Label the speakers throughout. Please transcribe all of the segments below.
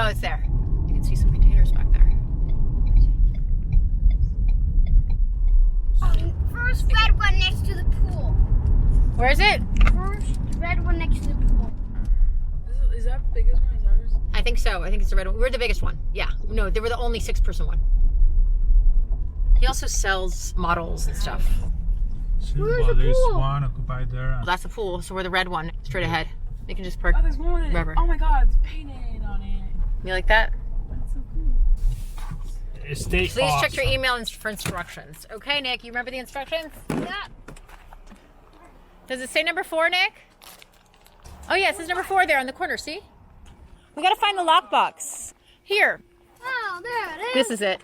Speaker 1: Oh, it's there. You can see some containers back there.
Speaker 2: First red one next to the pool.
Speaker 1: Where is it?
Speaker 2: First red one next to the pool.
Speaker 3: Is that the biggest one? Is ours?
Speaker 1: I think so. I think it's the red one. We're the biggest one. Yeah. No, they were the only 6-person one. He also sells models and stuff.
Speaker 2: Where's the
Speaker 4: there's
Speaker 2: pool?
Speaker 4: one occupied there.
Speaker 1: Well, that's the pool, so we're the red one, straight ahead. You can just park.
Speaker 3: Oh, there's more in it.
Speaker 1: Rubber.
Speaker 3: Oh my god, it's painted on it.
Speaker 1: You like that?
Speaker 3: That's so cool.
Speaker 4: Stay
Speaker 1: Please
Speaker 4: off.
Speaker 1: check your email for instructions. Okay, Nick, you remember the instructions?
Speaker 2: Yeah.
Speaker 1: Does it say number 4, Nick? Oh yeah, it says number 4 there on the corner, see? We gotta find the lockbox. Here.
Speaker 2: Oh, there it is.
Speaker 1: This is it.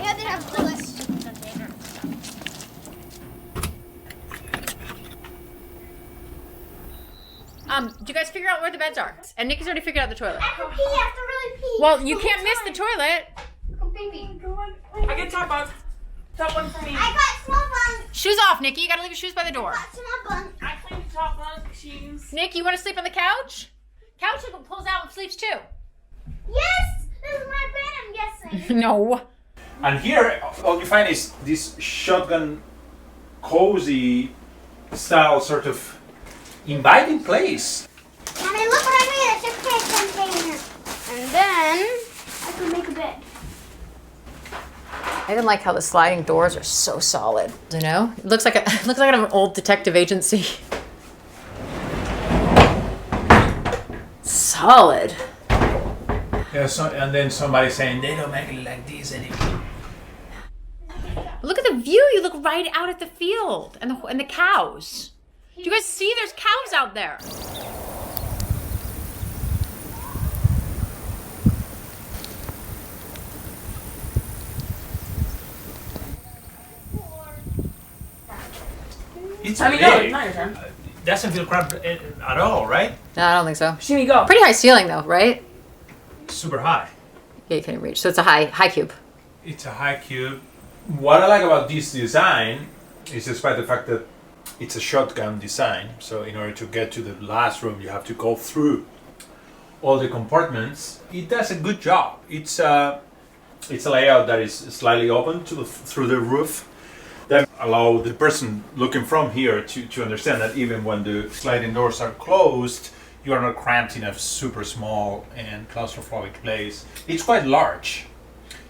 Speaker 2: Yeah, they have toilets.
Speaker 1: Do you guys figure out where the beds are? And Nikki's already figured out the toilet.
Speaker 2: I have to pee. I have to really pee.
Speaker 1: Well, you can't miss the toilet.
Speaker 2: Go pee.
Speaker 3: I get top bunk. Top one for me.
Speaker 2: I got small bunk.
Speaker 1: Shoes off, Nikki. You gotta leave your shoes by the door.
Speaker 2: I got small bunk.
Speaker 3: I cleaned the top bunk shoes.
Speaker 1: Nick, you wanna sleep on the couch? Couch pulls out and sleeps too.
Speaker 2: Yes, this is my bed. I'm guessing.
Speaker 1: No.
Speaker 4: And here, all you find is this shotgun, cozy style, sort of inviting place.
Speaker 2: Mommy, look what I made. It's a cake container. And then I can make a bed.
Speaker 1: I didn't like how the sliding doors are so solid. You know, it looks like an old detective agency. Solid.
Speaker 4: Yeah, and then somebody saying they don't make it like this anymore.
Speaker 1: Look at the view. You look right out at the field and the cows. Do you guys see? There's cows out there.
Speaker 4: It's
Speaker 3: Let me
Speaker 4: big.
Speaker 3: go. It's not your turn.
Speaker 4: Doesn't feel cramped at all, right?
Speaker 1: No, I don't think so.
Speaker 3: Shimmy, go.
Speaker 1: Pretty high ceiling though, right?
Speaker 4: Super high.
Speaker 1: Yeah, you can't reach. So it's a high cube.
Speaker 4: It's a high cube. What I like about this design is despite the fact that it's a shotgun design, so in order to get to the last room you have to go through all the compartments. It does a good job. It's a layout that is slightly open through the roof that allow the person looking from here to understand that even when the sliding doors are closed, you are not cramped in a super small and claustrophobic place. It's quite large.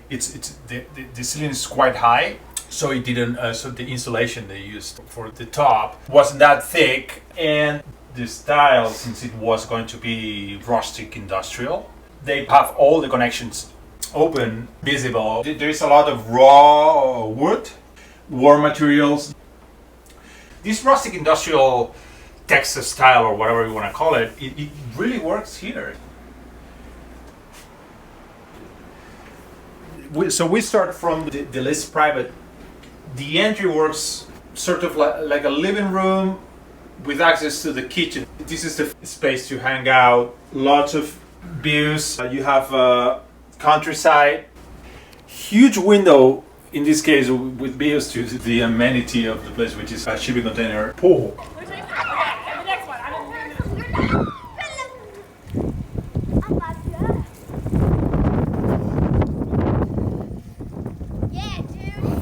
Speaker 4: The ceiling is quite high, so it didn't. So the insulation they used for the top wasn't that thick, and the style, since it was going to be rustic industrial, they have all the connections open, visible. There is a lot of raw wood, warm materials. This rustic industrial Texas style, or whatever you want to call it, it really works here. So we start from the least private. The entry works sort of like a living room with access to the kitchen. This is the space to hang out, lots of views. You have countryside, huge window, in this case with views to the amenity of the place, which is a shipping container pool.
Speaker 3: Okay, the next one. I didn't
Speaker 2: Yeah, dude.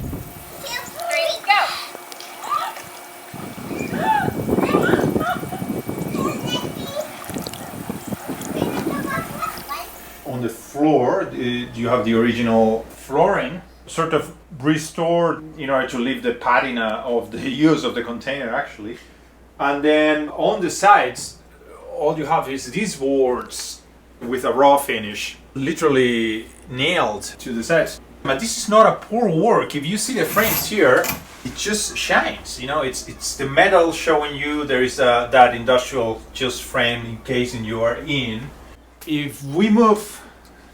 Speaker 4: On the floor, you have the original flooring, sort of restored in order to leave the patina of the use of the container actually. And then on the sides, all you have is these boards with a raw finish, literally nailed to the sides. But this is not a poor work. If you see the frames here, it just shines. You know, it's the metal showing you there is that industrial just frame encasing you are in. If we move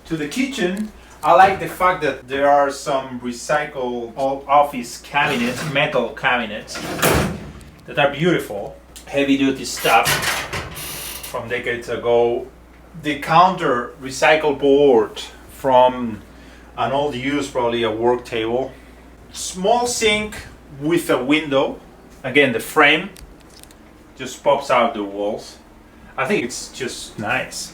Speaker 4: to the kitchen, I like the fact that there are some recycled office cabinets, metal cabinets, that are beautiful. Heavy duty stuff from decades ago. The counter recycled board from an old use, probably a work table. Small sink with a window. Again, the frame just pops out the walls. I think it's just nice.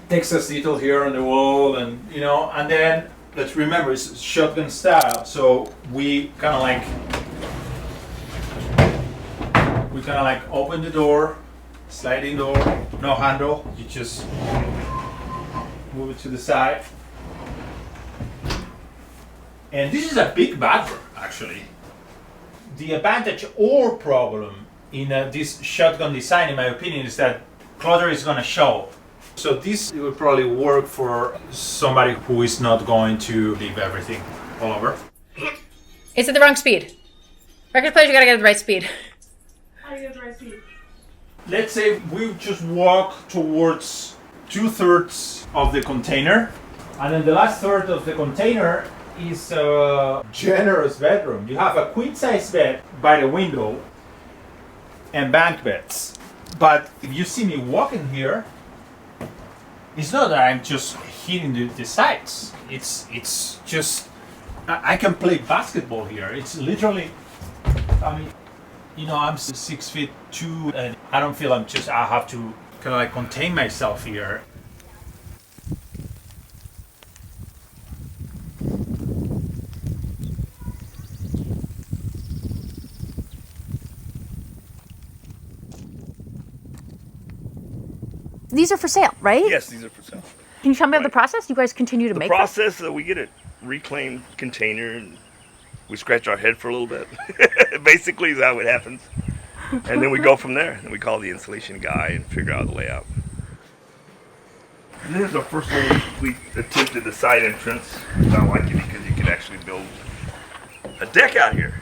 Speaker 4: Texas detail here on the wall, and you know, and then let's remember it's shotgun style, so we kind of like open the door, sliding door, no handle. You just move it to the side. And this is a big bathroom, actually. The advantage or problem in this shotgun design, in my opinion, is that clutter is going to show. So this will probably work for somebody who is not going to leave everything all over.
Speaker 1: It's at the wrong speed. Record players, you gotta get at the right speed.
Speaker 3: How do you get the right speed?
Speaker 4: Let's say we just walk towards 2/3 of the container, and then the last third of the container is a generous bedroom. You have a queen size bed by the window and bunk beds. But if you see me walking here, it's not that I'm just hitting the sides. It's just I can play basketball here. It's literally, I mean, you know, I'm 6'2", and I don't feel I have to kind of like contain myself here.
Speaker 1: These are for sale, right?
Speaker 5: Yes, these are for sale.
Speaker 1: Can you tell me about the process? You guys continue to
Speaker 5: The
Speaker 1: make them?
Speaker 5: process, we get a reclaimed container and we scratch our head for a little bit. Basically is how it happens. And then we go from there. And we call the installation guy and figure out the layout. And this is our first one. We attempted the side entrance. I like it because you can actually build a deck out here.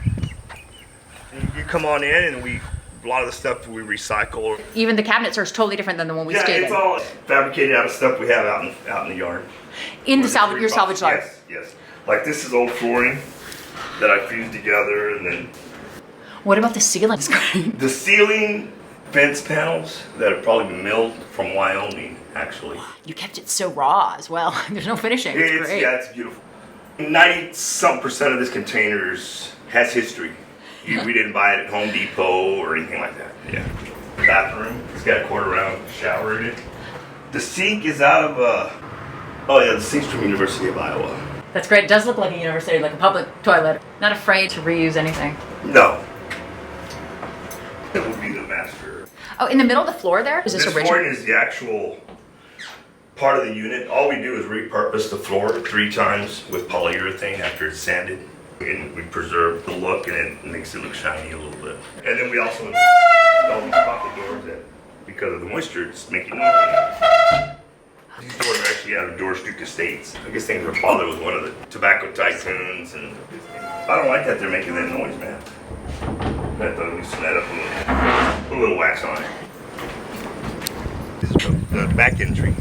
Speaker 5: And you come on in and a lot of the stuff we recycle.
Speaker 1: Even the cabinets are totally different than the one we stayed
Speaker 5: it's
Speaker 1: in.
Speaker 5: all fabricated out of stuff we have out in the yard.
Speaker 1: In the salvage, your salvage yard.
Speaker 5: Yes, yes. Like this is old flooring that I fused together, and then
Speaker 1: What about the ceiling? It's great.
Speaker 5: the ceiling fence panels that have probably been milled from Wyoming, actually.
Speaker 1: You kept it so raw as well. There's no finishing. It's great.
Speaker 5: Yeah, it's beautiful. 90-some% of this containers has history. We didn't buy it at Home Depot or anything like that. Yeah. Bathroom. It's got a quarter round shower in it. The sink is out of the sink's from University of Iowa.
Speaker 1: That's great. It does look like a university, like a public toilet. Not afraid to reuse anything.
Speaker 5: No. That would be the master.
Speaker 1: Oh, in the middle of the floor there? Is this
Speaker 5: This
Speaker 1: original?
Speaker 5: flooring is the actual part of the unit. All we do is repurpose the floor 3 times with polyurethane after it's sanded. And we preserve the look, and it makes it look shiny a little bit. And then we also install these pocket doors that, because of the moisture, it's making noise. These doors are actually out of Doors Duke Estates. I guess her father was one of the tobacco tycoons, and I don't like that they're making that noise, man. I have to loosen that up a little. Put a little wax on it. This is the back entry.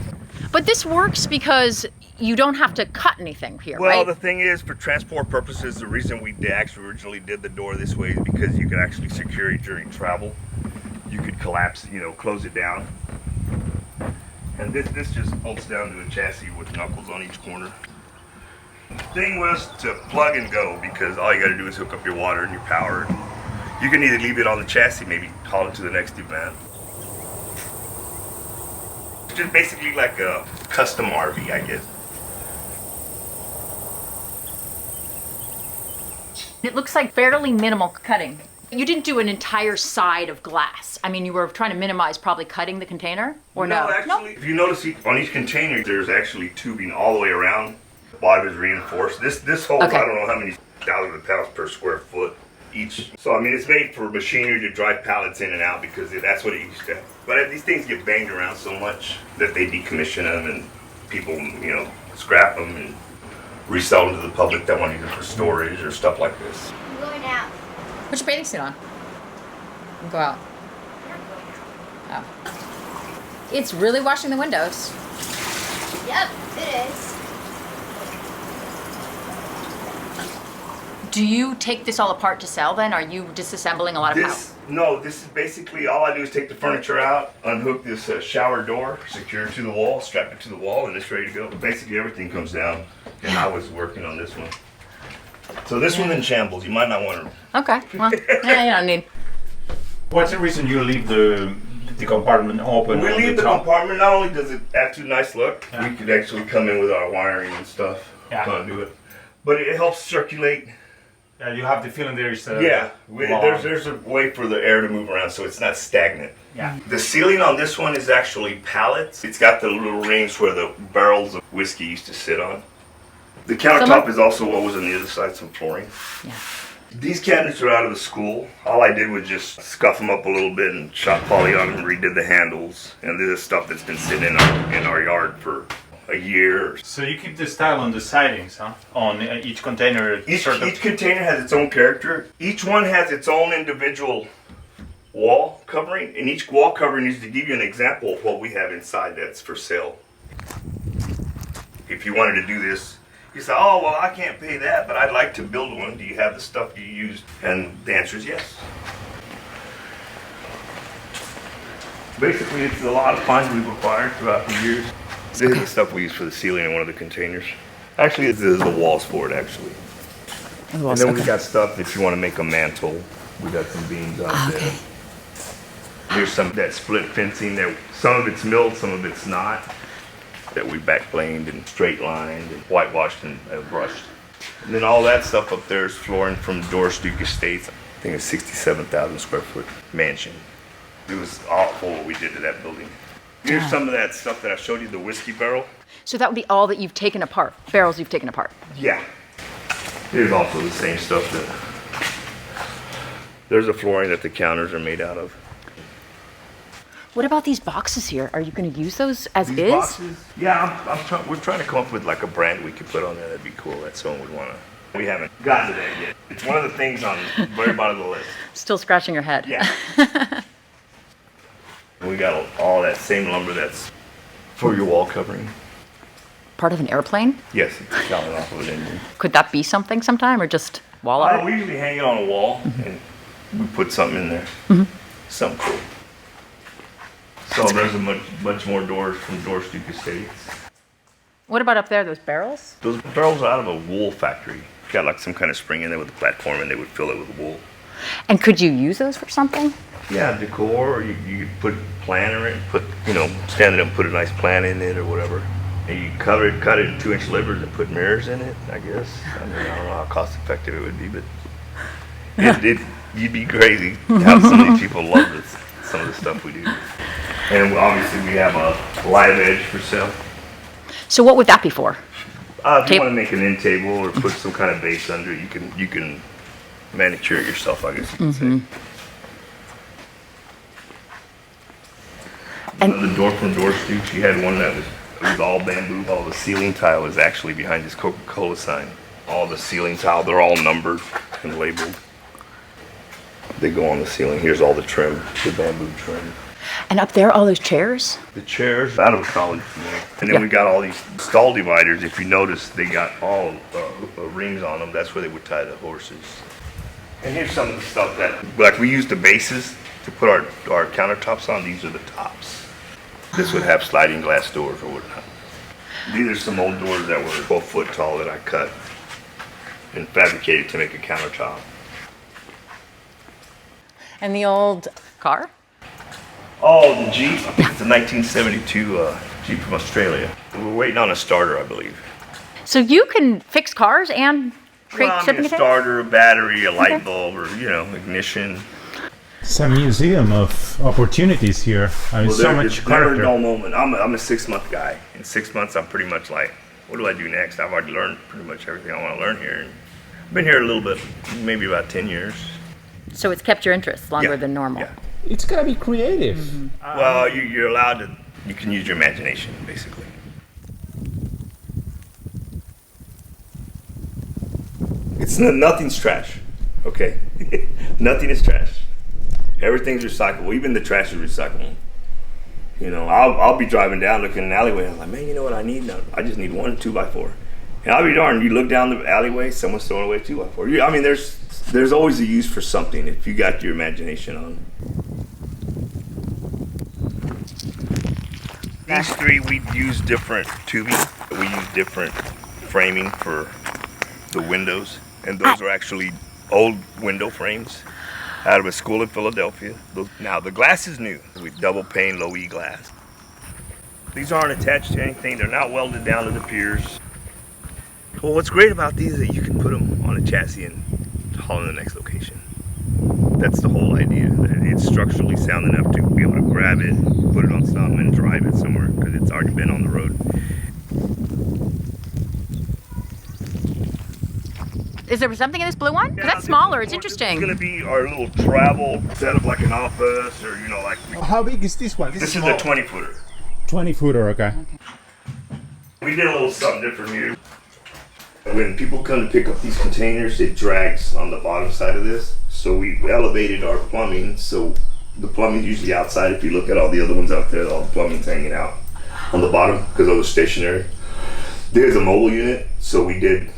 Speaker 1: But this works because you don't have to cut anything here,
Speaker 5: Well,
Speaker 1: right?
Speaker 5: the thing is, for transport purposes, the reason we actually originally did the door this way is because you can actually secure it during travel. You could collapse, close it down. And this just bolts down to a chassis with knuckles on each corner. The thing was to plug and go, because all you got to do is hook up your water and your power. You can either leave it on the chassis, maybe haul it to the next event. It's just basically like a custom RV, I guess.
Speaker 1: It looks like fairly minimal cutting. You didn't do an entire side of glass. I mean, you were trying to minimize probably cutting the container, or no?
Speaker 5: Actually, if you notice on each container, there's actually tubing all the way around. The bottom is reinforced. This holds,
Speaker 1: Okay.
Speaker 5: I don't know how many thousands of pounds per square foot each. So, I mean, it's made for machinery to drive pallets in and out because that's what it used to have. But these things get banged around so much that they decommission them and people, scrap them and resell them to the public that want to use them for storage or stuff like this.
Speaker 2: I'm going out.
Speaker 1: Put your bathing suit on. And go out. Oh. It's really washing the windows.
Speaker 2: Yep, it is.
Speaker 1: Do you take this all apart to sell then? Are you disassembling a lot of house?
Speaker 5: No, this is basically, all I do is take the furniture out, unhook this shower door, secure it to the wall, strap it to the wall, and it's ready to go. Basically everything comes down, and I was working on this one. So this one's in shambles, you might not want to.
Speaker 1: Okay, well, yeah, you don't need.
Speaker 4: What's the reason you leave the compartment open?
Speaker 5: We
Speaker 4: on
Speaker 5: leave the
Speaker 4: top?
Speaker 5: compartment, not only does it add to a nice look, we could actually come in with our wiring and stuff,
Speaker 4: Yeah.
Speaker 5: conduit, but it helps circulate.
Speaker 4: Yeah, you have the feeling there is
Speaker 5: There's a way for the air to move around so it's not stagnant.
Speaker 4: Yeah.
Speaker 5: The ceiling on this one is actually pallets. It's got the little rings where the barrels of whiskey used to sit on. The countertop is also what was on the other side, some flooring.
Speaker 1: Yeah.
Speaker 5: These cabinets are out of the school. All I did was just scuff them up a little bit and shot poly on them, redid the handles. And this is stuff that's been sitting in our yard for a year.
Speaker 4: So you keep the style on the sidings, huh? On each container.
Speaker 5: Each container has its own character. Each one has its own individual wall covering, and each wall covering needs to give you an example of what we have inside that's for sale. If you wanted to do this, you say, oh, well, I can't pay that, but I'd like to build one. Do you have the stuff you used? And the answer is yes. Basically, it's a lot of funds we've acquired throughout the years. This is the stuff we use for the ceiling in one of the containers. Actually, this is the walls for it, actually. And then we got stuff if you want to make a mantle. We got some beams out there. Here's some of that split fencing. That some of it's milled, some of it's not. That we backplaned and straight lined and whitewashed and brushed. And then all that stuff up there is flooring from Doris Duke Estates. I think it's 67,000 square foot mansion. It was awful what we did to that building. Here's some of that stuff that I showed you, the whiskey barrel.
Speaker 1: So that would be all that you've taken apart, barrels you've taken apart.
Speaker 5: Yeah. Here's also the same stuff that, there's a flooring that the counters are made out of.
Speaker 1: What about these boxes here? Are you going to use those as
Speaker 5: These
Speaker 1: is?
Speaker 5: boxes? Yeah, we're trying to come up with like a brand we could put on there that'd be cool, that someone would want to. We haven't gotten to that yet. It's one of the things on the very bottom of the list.
Speaker 1: Still scratching your head.
Speaker 5: Yeah. We got all that same lumber that's for your wall covering.
Speaker 1: Part of an airplane?
Speaker 5: Yes, it's coming off of an engine.
Speaker 1: Could that be something sometime, or just wall art?
Speaker 5: We usually hang it on a wall and we put something in there. Something cool. So there's a much more doors from Doris Duke Estates.
Speaker 1: What about up there, those barrels?
Speaker 5: Those barrels are out of a wool factory. Got like some kind of spring in there with a platform and they would fill it with wool.
Speaker 1: And could you use those for something?
Speaker 5: Yeah, decor, or you could put planter in, stand it up and put a nice plant in it or whatever. And you cut it in 2-inch slivers and put mirrors in it, I guess. I mean, I don't know how cost effective it would be, but you'd be crazy how some of these people love some of the stuff we do. And obviously we have a live edge for sale.
Speaker 1: So what would that be for?
Speaker 5: If you want to make an end table or put some kind of base under it, you can manicure it yourself, I guess you could say. And the door from Doris Duke, she had one that was all bamboo. All the ceiling tile is actually behind this Coca-Cola sign. All the ceiling tile, they're all numbered and labeled. They go on the ceiling. Here's all the trim, the bamboo trim.
Speaker 1: And up there, all those chairs?
Speaker 5: The chairs out of a college. And then we got all these stall dividers. If you notice, they got all rings on them. That's where they would tie the horses. And here's some of the stuff that, like we use the bases to put our countertops on. These are the tops. This would have sliding glass doors or whatnot. These are some old doors that were 12 foot tall that I cut and fabricated to make a countertop.
Speaker 1: And the old car?
Speaker 5: Oh, the Jeep. I think it's a 1972 Jeep from Australia. We're waiting on a starter, I believe.
Speaker 1: So you can fix cars and create shipping
Speaker 5: a starter, a battery, a light bulb, or ignition.
Speaker 4: It's a museum of opportunities here. I mean, so much
Speaker 5: It's never a
Speaker 4: character.
Speaker 5: dull moment. I'm a 6-month guy. In 6 months, I'm pretty much like, what do I do next? I've already learned pretty much everything I want to learn here. And I've been here a little bit, maybe about 10 years.
Speaker 1: So it's kept your interest longer
Speaker 5: Yeah,
Speaker 1: than normal.
Speaker 5: Yeah.
Speaker 4: It's gotta be creative.
Speaker 5: Well, you're allowed to, you can use your imagination, basically. Nothing's trash, okay? Nothing is trash. Everything's recyclable. Even the trash is recyclable. I'll be driving down looking in an alleyway. I'm like, man, you know what I need? No, I just need 1 2x4. And I'll be darned, you look down the alleyway, someone's throwing away a 2x4. I mean, there's always a use for something if you got your imagination on. These three, we use different tubing. We use different framing for the windows. And those are actually old window frames out of a school in Philadelphia. Now the glass is new. We double pane low E glass. These aren't attached to anything. They're not welded down to the piers. Well, what's great about these is that you can put them on a chassis and haul to the next location. That's the whole idea. It's structurally sound enough to be able to grab it, put it on something, and drive it somewhere because it's already been on the road.
Speaker 1: Is there something in this blue one? 'Cause that's smaller. It's interesting.
Speaker 5: It's going to be our little travel setup, like an office, or you know, like.
Speaker 6: How big is this one?
Speaker 5: This is a 20-footer.
Speaker 6: 20-footer, okay.
Speaker 5: We did a little something different here. When people come to pick up these containers, it drags on the bottom side of this. So we elevated our plumbing. So the plumbing's usually outside. If you look at all the other ones out there, all the plumbing's hanging out on the bottom because those are stationary. There's a mobile unit, so we did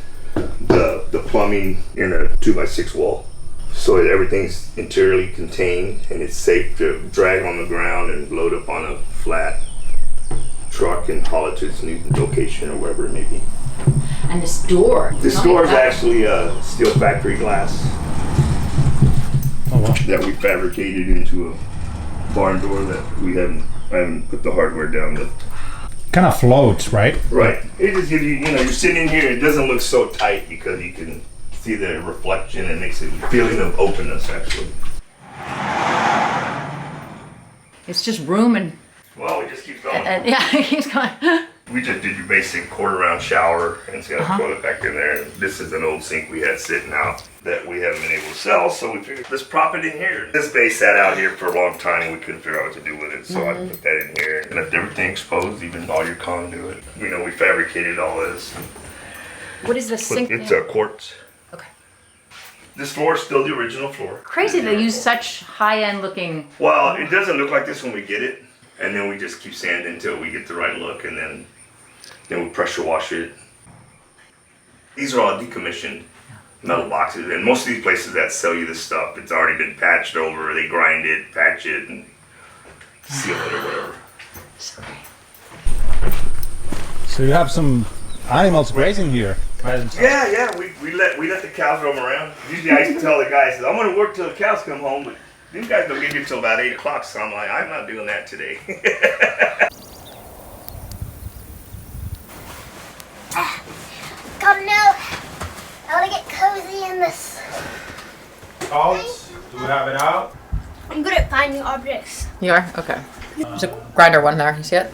Speaker 5: the plumbing in a 2x6 wall. So everything's interiorly contained and it's safe to drag on the ground and load up on a flat truck and haul it to its new location or wherever it may be.
Speaker 1: And this door.
Speaker 5: This door is actually a steel factory glass that we fabricated into a barn door that I haven't put the hardware down with.
Speaker 6: Kind of floats, right?
Speaker 5: Right. It just gives you, you're sitting in here, it doesn't look so tight because you can see the reflection and makes it a feeling of openness actually.
Speaker 1: It's just room and
Speaker 5: Well, we just keep going.
Speaker 1: yeah, he's going.
Speaker 5: We just did your basic quarter round shower and it's got a toilet back in there. This is an old sink we had sitting out that we haven't been able to sell, so we figured let's prop it in here. This base sat out here for a long time and we couldn't figure out what to do with it, so I put that in here and left everything exposed, even all your conduit. We fabricated all this.
Speaker 1: What is the sink?
Speaker 5: It's a quartz.
Speaker 1: Okay.
Speaker 5: This floor is still the original floor.
Speaker 1: Crazy they use such high-end looking.
Speaker 5: Well, it doesn't look like this when we get it, and then we just keep sanding until we get the right look, and then we pressure wash it. These are all decommissioned metal boxes, and most of these places that sell you this stuff, it's already been patched over. They grind it, patch it, and seal it or whatever.
Speaker 1: Sorry.
Speaker 6: So you have some animals grazing here.
Speaker 5: Yeah, we let the cows roam around. Usually I used to tell the guys, I'm going to work till the cows come home, but these guys don't get here till about 8 o'clock, so I'm like, I'm not doing that today.
Speaker 2: Come now. I want to get cozy in this.
Speaker 4: Out? Do we have it out?
Speaker 2: I'm good at finding objects.
Speaker 1: You are? Okay. There's a grinder one there. You see it?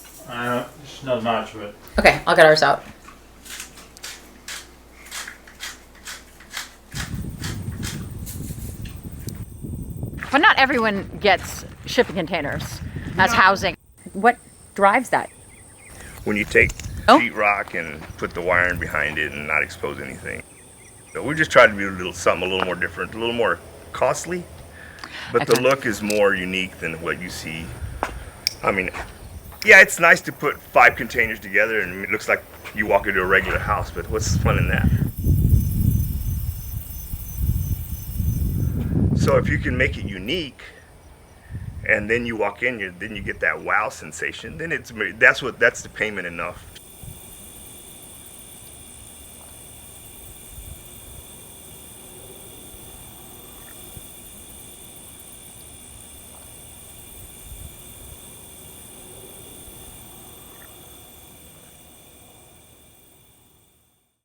Speaker 4: It's not much, but
Speaker 1: Okay, I'll get ours out. But not everyone gets shipping containers as housing. What drives that?
Speaker 5: When you take
Speaker 1: Oh.
Speaker 5: sheetrock and put the wiring behind it and not expose anything. So we just try to do something a little more different, a little more costly, but the
Speaker 1: Okay.
Speaker 5: look is more unique than what you see. I mean, yeah, it's nice to put 5 containers together and it looks like you walk into a regular house, but what's fun in that? So if you can make it unique, and then you walk in, then you get that wow sensation. Then that's the payment enough